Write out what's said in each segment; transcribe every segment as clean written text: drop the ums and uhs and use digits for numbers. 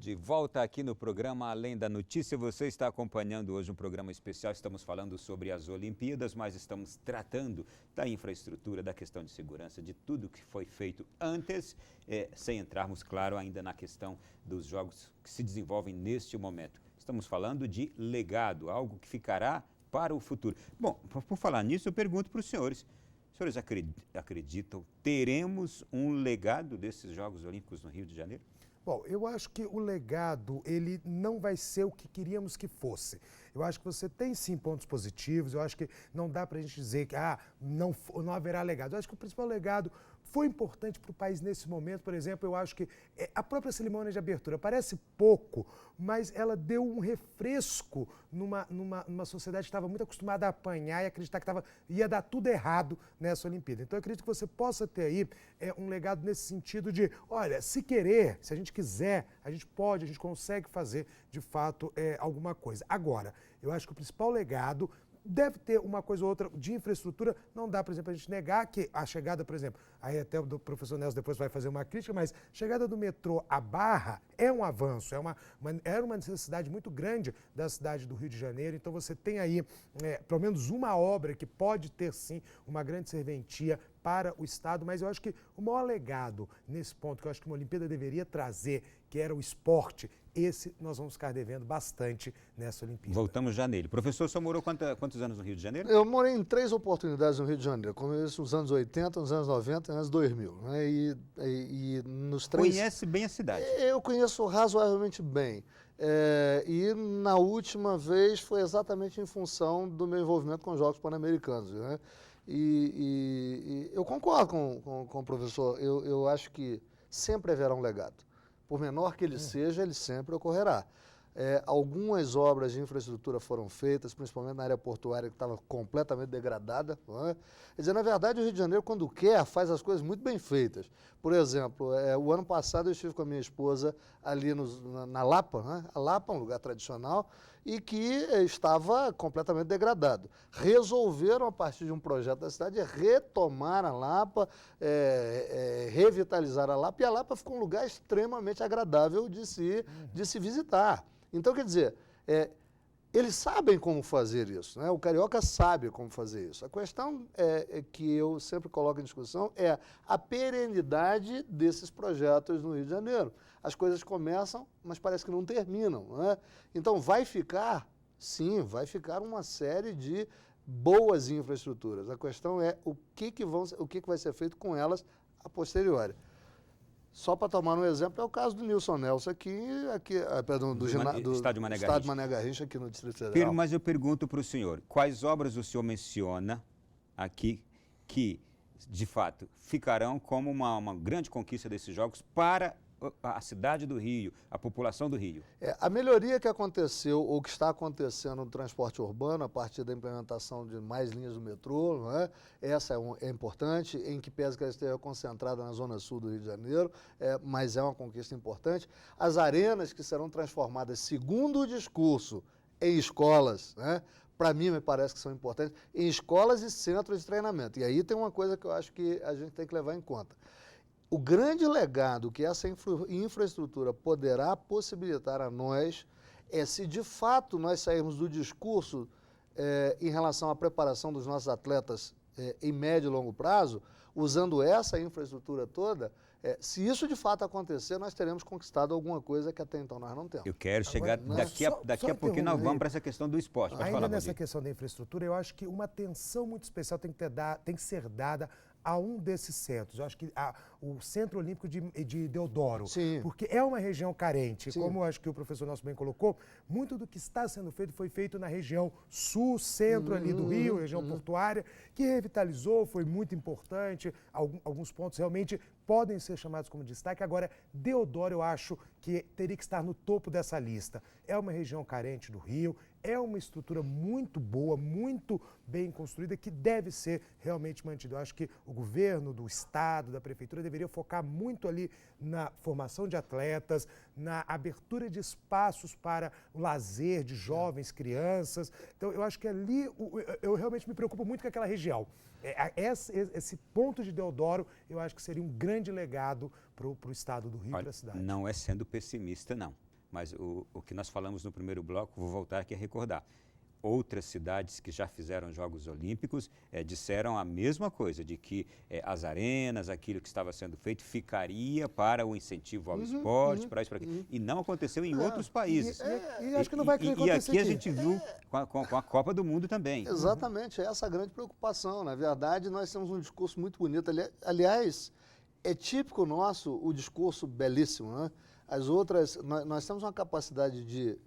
De volta aqui no programa Além da Notícia, você está acompanhando hoje um programa especial. Estamos falando sobre as Olimpíadas, mas estamos tratando da infraestrutura, da questão de segurança, de tudo que foi feito antes, sem entrarmos, claro, ainda na questão dos jogos que se desenvolvem neste momento. Estamos falando de legado, algo que ficará para o futuro. Bom, por falar nisso, eu pergunto para os senhores. Os senhores acreditam, teremos um legado desses Jogos Olímpicos no Rio de Janeiro? Bom, eu acho que o legado, ele não vai ser o que queríamos que fosse. Eu acho que você tem sim pontos positivos, eu acho que não dá pra gente dizer que não haverá legado. Eu acho que o principal legado foi importante para o país nesse momento. Por exemplo, eu acho que a própria cerimônia de abertura parece pouco, mas ela deu um refresco numa sociedade que estava muito acostumada a apanhar e acreditar que ia dar tudo errado nessa Olimpíada. Então eu acredito que você possa ter aí um legado nesse sentido de, olha, se querer, se a gente quiser, a gente pode, a gente consegue fazer de fato alguma coisa. Agora, eu acho que o principal legado deve ter uma coisa ou outra de infraestrutura. Não dá, por exemplo, a gente negar que a chegada, por exemplo, aí até o professor Nelson depois vai fazer uma crítica, mas a chegada do metrô à Barra é um avanço, era uma necessidade muito grande da cidade do Rio de Janeiro. Então você tem aí pelo menos uma obra que pode ter sim uma grande serventia para o Estado, mas eu acho que o maior legado nesse ponto, que eu acho que uma Olimpíada deveria trazer, que era o esporte, esse nós vamos ficar devendo bastante nessa Olimpíada. Voltamos já nele. Professor, o senhor morou quantos anos no Rio de Janeiro? Eu morei em 3 oportunidades no Rio de Janeiro, começo nos anos 80, nos anos 90 e nos anos 2000. Né? E nos 3... Conhece bem a cidade? Eu conheço razoavelmente bem. E na última vez foi exatamente em função do meu envolvimento com os Jogos Pan-Americanos. Né? E eu concordo com o professor. Eu acho que sempre haverá um legado. Por menor que ele seja, ele sempre ocorrerá. Algumas obras de infraestrutura foram feitas, principalmente na área portuária, que estava completamente degradada. Não é? Quer dizer, na verdade, o Rio de Janeiro, quando quer, faz as coisas muito bem feitas. Por exemplo, o ano passado eu estive com a minha esposa ali na Lapa, né? A Lapa é um lugar tradicional e que estava completamente degradado. Resolveram, a partir de um projeto da cidade, retomar a Lapa, revitalizar a Lapa, e a Lapa ficou um lugar extremamente agradável de se visitar. Então, quer dizer, eles sabem como fazer isso, né? O carioca sabe como fazer isso. A questão que eu sempre coloco em discussão é a perenidade desses projetos no Rio de Janeiro. As coisas começam, mas parece que não terminam, né? Então, vai ficar, sim, vai ficar uma série de boas infraestruturas. A questão é o que vai ser feito com elas a posteriori. Só para tomar um exemplo, é o caso do Nilson Nelson do Estádio Mané Garrincha, aqui no Distrito Federal. Mas eu pergunto para o senhor, quais obras o senhor menciona aqui que, de fato, ficarão como uma grande conquista desses Jogos para a cidade do Rio, a população do Rio? A melhoria que aconteceu, ou que está acontecendo no transporte urbano, a partir da implementação de mais linhas do metrô, não é? Essa é importante, em que pese que ela esteja concentrada na zona sul do Rio de Janeiro, mas é uma conquista importante. As arenas que serão transformadas, segundo o discurso, em escolas, né? Para mim, me parece que são importantes, em escolas e centros de treinamento. E aí tem uma coisa que eu acho que a gente tem que levar em conta. O grande legado que essa infraestrutura poderá possibilitar a nós é se de fato nós sairmos do discurso em relação à preparação dos nossos atletas em médio e longo prazo, usando essa infraestrutura toda, se isso de fato acontecer, nós teremos conquistado alguma coisa que até então nós não temos. Eu quero chegar daqui a pouquinho, nós vamos para essa questão do esporte. Ainda nessa questão da infraestrutura, eu acho que uma atenção muito especial tem que ser dada a um desses centros. Eu acho que o Centro Olímpico de Deodoro, sim, porque é uma região carente. Sim. Como eu acho que o professor Nelson bem colocou, muito do que está sendo feito foi feito na região sul, centro ali do Rio, região portuária, que revitalizou, foi muito importante. Alguns pontos realmente podem ser chamados como destaque. Agora, Deodoro, eu acho que teria que estar no topo dessa lista. É uma região carente do Rio, é uma estrutura muito boa, muito bem construída, que deve ser realmente mantida. Eu acho que o governo, do estado, da prefeitura, deveria focar muito ali na formação de atletas, na abertura de espaços para o lazer de jovens, crianças. Então, eu acho que ali, eu realmente me preocupo muito com aquela região. Esse ponto de Deodoro, eu acho que seria um grande legado para o estado do Rio e para a cidade. Não é sendo pessimista, não. mas o que nós falamos no primeiro bloco, vou voltar aqui a recordar. Outras cidades que já fizeram Jogos Olímpicos disseram a mesma coisa, de que as arenas, aquilo que estava sendo feito, ficaria para o incentivo ao esporte, para isso, para aquilo. E não aconteceu em outros países. E acho que não vai acontecer E aqui a gente viu com a Copa do Mundo também. Exatamente, é essa a grande preocupação. Na verdade, nós temos um discurso muito bonito. Aliás, é típico nosso o discurso belíssimo, né? As outras, nós temos uma capacidade de,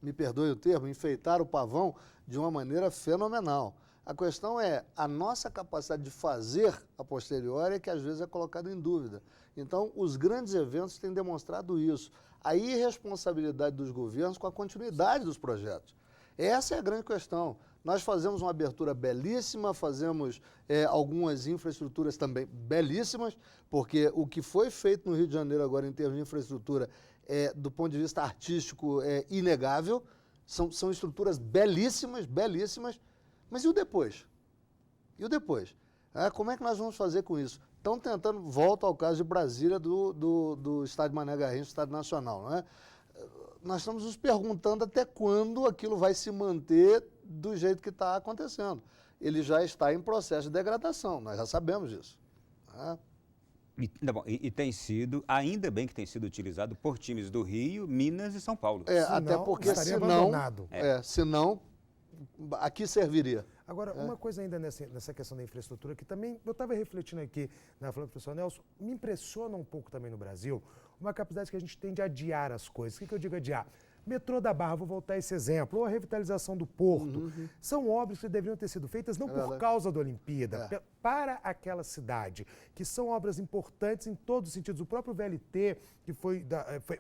me perdoe o termo, enfeitar o pavão de uma maneira fenomenal. A questão é a nossa capacidade de fazer a posteriori é que às vezes é colocada em dúvida. Então, os grandes eventos têm demonstrado isso. A irresponsabilidade dos governos com a continuidade dos projetos. Essa é a grande questão. Nós fazemos uma abertura belíssima, fazemos algumas infraestruturas também belíssimas, porque o que foi feito no Rio de Janeiro agora em termos de infraestrutura, do ponto de vista artístico, é inegável. São estruturas belíssimas, belíssimas, mas e o depois? E o depois? Como é que nós vamos fazer com isso? Estão tentando, volta ao caso de Brasília, do estádio Mané Garrincha, estádio nacional, não é? Nós estamos nos perguntando até quando aquilo vai se manter do jeito que está acontecendo. Ele já está em processo de degradação, nós já sabemos disso. Né? E tem sido, ainda bem que tem sido utilizado por times do Rio, Minas e São Paulo. Até porque senão, aqui serviria. Agora, uma coisa ainda nessa questão da infraestrutura, que também, eu estava refletindo aqui, falando do professor Nelson, me impressiona um pouco também no Brasil, uma capacidade que a gente tem de adiar as coisas. O que eu digo adiar? Metrô da Barra, vou voltar a esse exemplo, ou a revitalização do Porto, são obras que deveriam ter sido feitas não por causa da Olimpíada, para aquela cidade, que são obras importantes em todos os sentidos. O próprio VLT, que foi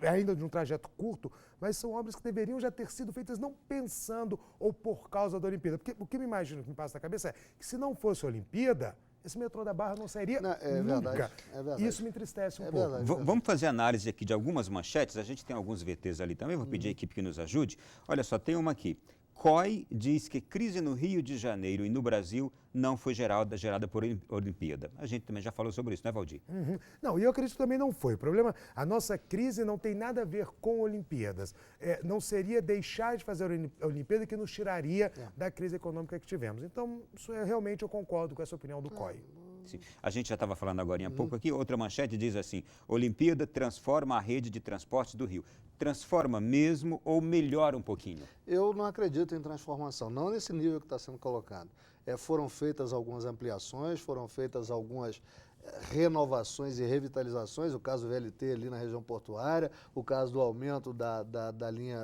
ainda de um trajeto curto, mas são obras que deveriam já ter sido feitas não pensando ou por causa da Olimpíada. Porque o que me imagino, que me passa na cabeça é que se não fosse a Olimpíada, esse metrô da Barra não sairia nunca. Verdade. Isso me entristece um pouco. Verdade. Vamos fazer análise aqui de algumas manchetes. A gente tem alguns VTs ali também, vou pedir à equipe que nos ajude. Olha só, tem uma aqui. COI diz que crise no Rio de Janeiro e no Brasil não foi gerada por Olimpíada. A gente também já falou sobre isso, né, Valdir? Não, e eu acredito que também não foi. O problema, a nossa crise não tem nada a ver com Olimpíadas. Não seria deixar de fazer a Olimpíada que nos tiraria da crise econômica que tivemos. Então, realmente eu concordo com essa opinião do COI. Sim. A gente já estava falando agora há pouco aqui, outra manchete diz assim, Olimpíada transforma a rede de transportes do Rio. Transforma mesmo ou melhora um pouquinho? Eu não acredito em transformação, não nesse nível que está sendo colocado. Foram feitas algumas ampliações, foram feitas algumas renovações e revitalizações, o caso do VLT ali na região portuária, o caso do aumento da linha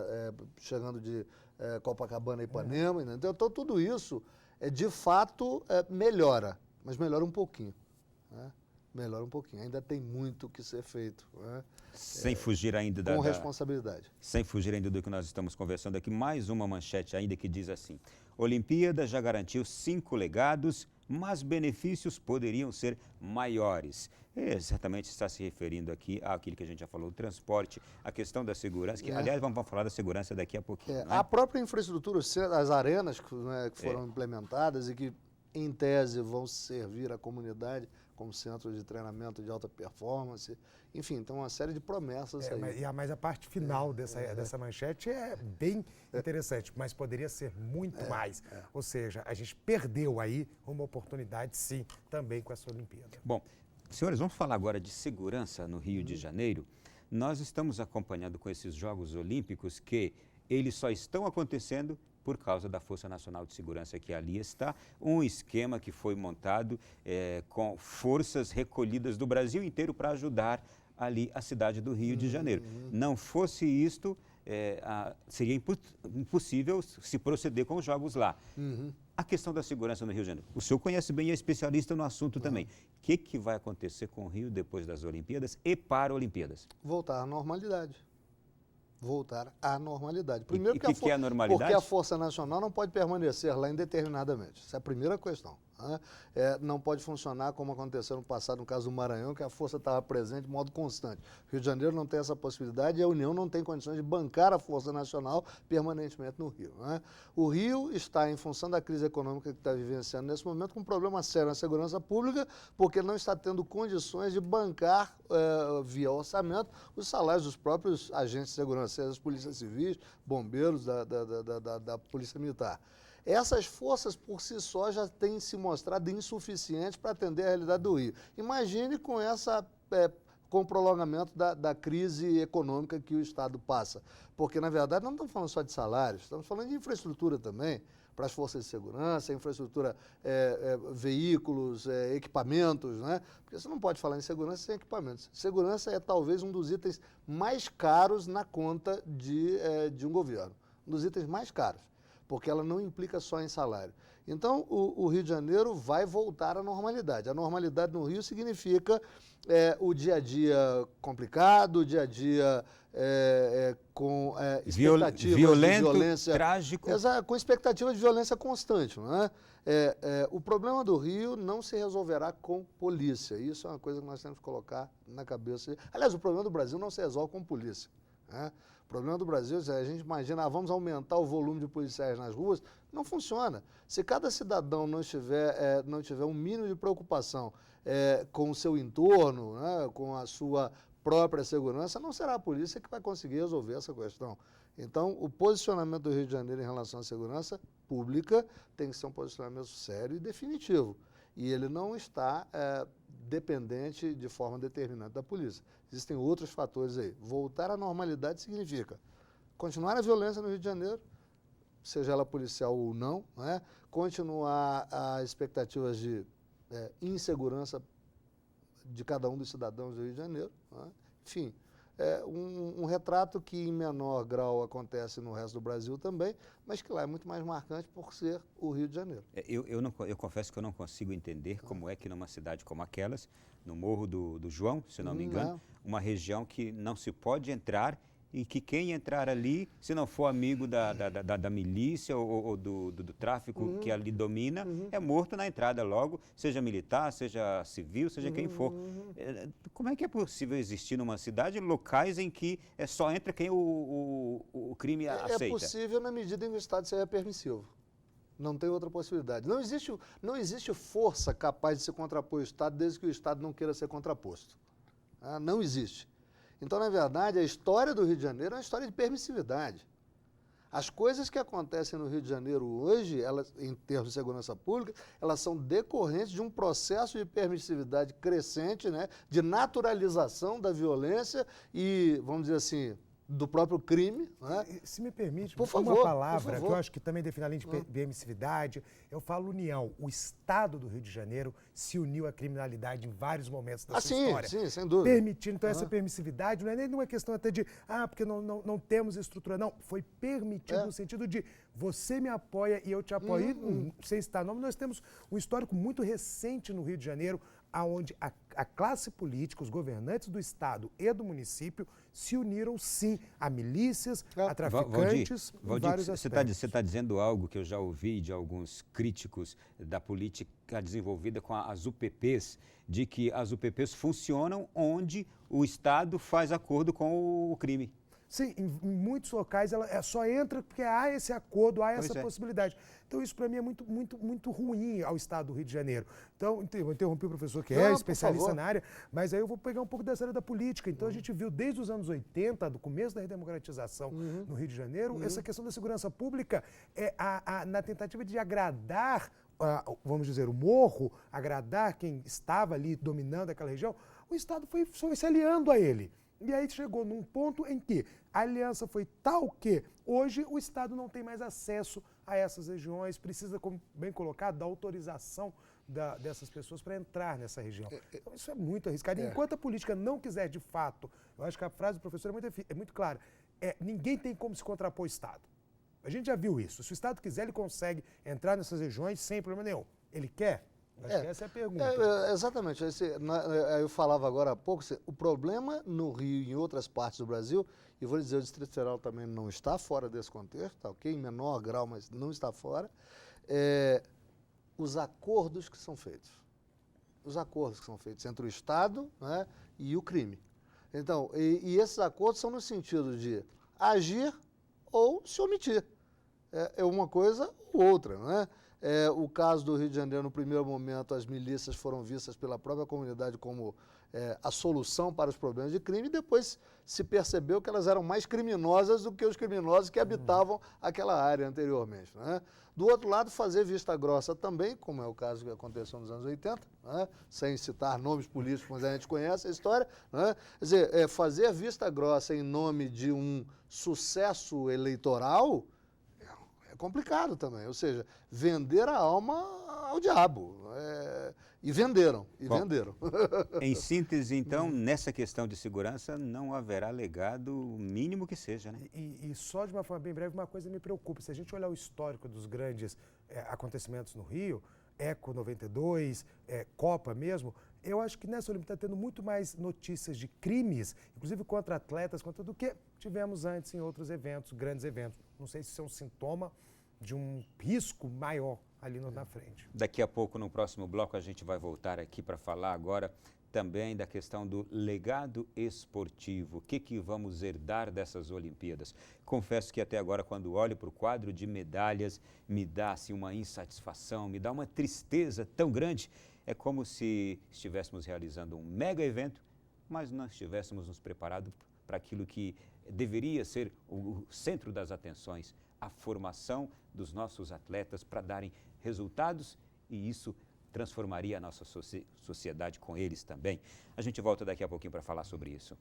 chegando de Copacabana a Ipanema, então tudo isso, de fato, melhora, mas melhora um pouquinho. Né? Melhora um pouquinho, ainda tem muito que ser feito. Né? Sem fugir ainda com responsabilidade. Sem fugir ainda do que nós estamos conversando aqui, mais uma manchete ainda que diz assim, Olimpíada já garantiu 5 legados, mas benefícios poderiam ser maiores. Certamente está se referindo aqui àquilo que a gente já falou, o transporte, a questão da segurança, que aliás vamos falar da segurança daqui a pouquinho. A própria infraestrutura, as arenas que foram implementadas e que em tese vão servir à comunidade como centro de treinamento de alta performance, enfim, então uma série de promessas aí. Mas a parte final dessa manchete é bem interessante, mas poderia ser muito mais. Ou seja, a gente perdeu aí uma oportunidade, sim, também com essa Olimpíada. Bom, senhores, vamos falar agora de segurança no Rio de Janeiro. Nós estamos acompanhando com esses Jogos Olímpicos que eles só estão acontecendo por causa da Força Nacional de Segurança que ali está, um esquema que foi montado com forças recolhidas do Brasil inteiro para ajudar ali a cidade do Rio de Janeiro. Não fosse isto, seria impossível se proceder com os jogos lá. A questão da segurança no Rio de Janeiro. O senhor conhece bem e é especialista no assunto também. O que vai acontecer com o Rio depois das Olimpíadas e para Olimpíadas? Voltar à normalidade. Voltar à normalidade. Primeiro, o que é a normalidade? Porque a Força Nacional não pode permanecer lá indeterminadamente. Essa é a primeira questão. Né? Não pode funcionar como aconteceu no passado, no caso do Maranhão, que a força estava presente de modo constante. O Rio de Janeiro não tem essa possibilidade e a União não tem condições de bancar a Força Nacional permanentemente no Rio. Né? O Rio está, em função da crise econômica que está vivenciando nesse momento, com um problema sério na segurança pública, porque não está tendo condições de bancar, via orçamento, os salários dos próprios agentes de segurança, seja as polícias civis, bombeiros, da Polícia Militar. Essas forças, por si só, já têm se mostrado insuficientes para atender a realidade do Rio. Imagine com o prolongamento da crise econômica que o Estado passa. Porque, na verdade, não estamos falando só de salários, estamos falando de infraestrutura também, para as forças de segurança, infraestrutura, veículos, equipamentos, né? Porque você não pode falar em segurança sem equipamentos. Segurança é talvez um dos itens mais caros na conta de um governo. Um dos itens mais caros, porque ela não implica só em salário. Então, o Rio de Janeiro vai voltar à normalidade. A normalidade no Rio significa o dia a dia complicado, o dia a dia com expectativas violento, de violência... trágico. Com expectativa de violência constante. Não é? O problema do Rio não se resolverá com polícia. Isso é uma coisa que nós temos que colocar na cabeça. Aliás, o problema do Brasil não se resolve com polícia. Né? O problema do Brasil, a gente imagina, vamos aumentar o volume de policiais nas ruas, não funciona. Se cada cidadão não tiver um mínimo de preocupação com o seu entorno, né, com a sua própria segurança, não será a polícia que vai conseguir resolver essa questão. Então, o posicionamento do Rio de Janeiro em relação à segurança pública tem que ser um posicionamento sério e definitivo. E ele não está dependente de forma determinante da polícia. Existem outros fatores aí. Voltar à normalidade significa continuar a violência no Rio de Janeiro, seja ela policial ou não, né? Continuar as expectativas de insegurança de cada um dos cidadãos do Rio de Janeiro. Né? Enfim, um retrato que em menor grau acontece no resto do Brasil também, mas que lá é muito mais marcante por ser o Rio de Janeiro. Eu confesso que eu não consigo entender como é que numa cidade como aquelas, no Morro do João, se não me engano, uma região que não se pode entrar e que quem entrar ali, se não for amigo da milícia ou do tráfico que ali domina, é morto na entrada logo, seja militar, seja civil, seja quem for. Como é que é possível existir numa cidade locais em que só entra quem o crime aceita? É possível na medida em que o Estado seja permissivo. Não tem outra possibilidade. Não existe força capaz de se contrapor ao Estado desde que o Estado não queira ser contraposto. Não existe. Então, na verdade, a história do Rio de Janeiro é uma história de permissividade. As coisas que acontecem no Rio de Janeiro hoje, elas, em termos de segurança pública, elas são decorrentes de um processo de permissividade crescente, né, de naturalização da violência e, vamos dizer assim, do próprio crime. Né? Se me permite, por favor, uma palavra que eu acho que também define além de permissividade, eu falo união. O Estado do Rio de Janeiro se uniu à criminalidade em vários momentos da sua história. Sim, sem dúvida. Permitindo, então, essa permissividade não é nem uma questão até de, porque não temos estrutura, não. Foi permitido no sentido de você me apoia e eu te apoio. Sem citar nome, nós temos um histórico muito recente no Rio de Janeiro, onde a classe política, os governantes do Estado e do município se uniram, sim, a milícias, a traficantes, Valdir, vários aspectos. Você está dizendo algo que eu já ouvi de alguns críticos da política desenvolvida com as UPPs, de que as UPPs funcionam onde o Estado faz acordo com o crime. Sim, em muitos locais ela só entra porque há esse acordo, há essa possibilidade. Então isso para mim é muito ruim ao Estado do Rio de Janeiro. Então, eu interrompi o professor que é especialista na área, mas aí eu vou pegar um pouco dessa área da política. Então a gente viu desde os anos 80, do começo da redemocratização no Rio de Janeiro, essa questão da segurança pública na tentativa de agradar, vamos dizer, o morro, agradar quem estava ali dominando aquela região, o Estado foi se aliando a ele. E aí chegou num ponto em que a aliança foi tal que hoje o Estado não tem mais acesso a essas regiões, precisa, como bem colocado, da autorização dessas pessoas para entrar nessa região. Então isso é muito arriscado. E enquanto a política não quiser de fato, eu acho que a frase do professor é muito clara, ninguém tem como se contrapor ao Estado. A gente já viu isso. Se o Estado quiser, ele consegue entrar nessas regiões sem problema nenhum. Ele quer? Acho que essa é a pergunta. Exatamente. Eu falava agora há pouco, o problema no Rio e em outras partes do Brasil, e vou dizer, o Distrito Federal também não está fora desse contexto, tá, ok? Em menor grau, mas não está fora, os acordos que são feitos. Os acordos que são feitos entre o Estado, né, e o crime. Então, e esses acordos são no sentido de agir ou se omitir. É uma coisa ou outra, né? O caso do Rio de Janeiro, no primeiro momento, as milícias foram vistas pela própria comunidade como a solução para os problemas de crime, e depois se percebeu que elas eram mais criminosas do que os criminosos que habitavam aquela área anteriormente, né? Do outro lado, fazer vista grossa também, como é o caso que aconteceu nos anos 80, né? Sem citar nomes políticos, mas a gente conhece a história, né? Quer dizer, fazer vista grossa em nome de um sucesso eleitoral é complicado também, ou seja, vender a alma ao diabo. E venderam, venderam. Em síntese, então, nessa questão de segurança, não haverá legado mínimo que seja, né? E só de uma forma bem breve, uma coisa me preocupa. Se a gente olhar o histórico dos grandes acontecimentos no Rio, Eco 92, Copa mesmo, eu acho que nessa Olimpíada está tendo muito mais notícias de crimes, inclusive contra atletas, do que tivemos antes em outros eventos, grandes eventos. Não sei se isso é um sintoma de um risco maior ali na frente. Daqui a pouco, no próximo bloco, a gente vai voltar aqui para falar agora também da questão do legado esportivo. O que vamos herdar dessas Olimpíadas? Confesso que até agora, quando olho para o quadro de medalhas, me dá assim, uma insatisfação, me dá uma tristeza tão grande. É como se estivéssemos realizando um mega evento, mas não estivéssemos nos preparados para aquilo que deveria ser o centro das atenções, a formação dos nossos atletas para darem resultados, e isso transformaria a nossa sociedade com eles também. A gente volta daqui a pouquinho para falar sobre isso.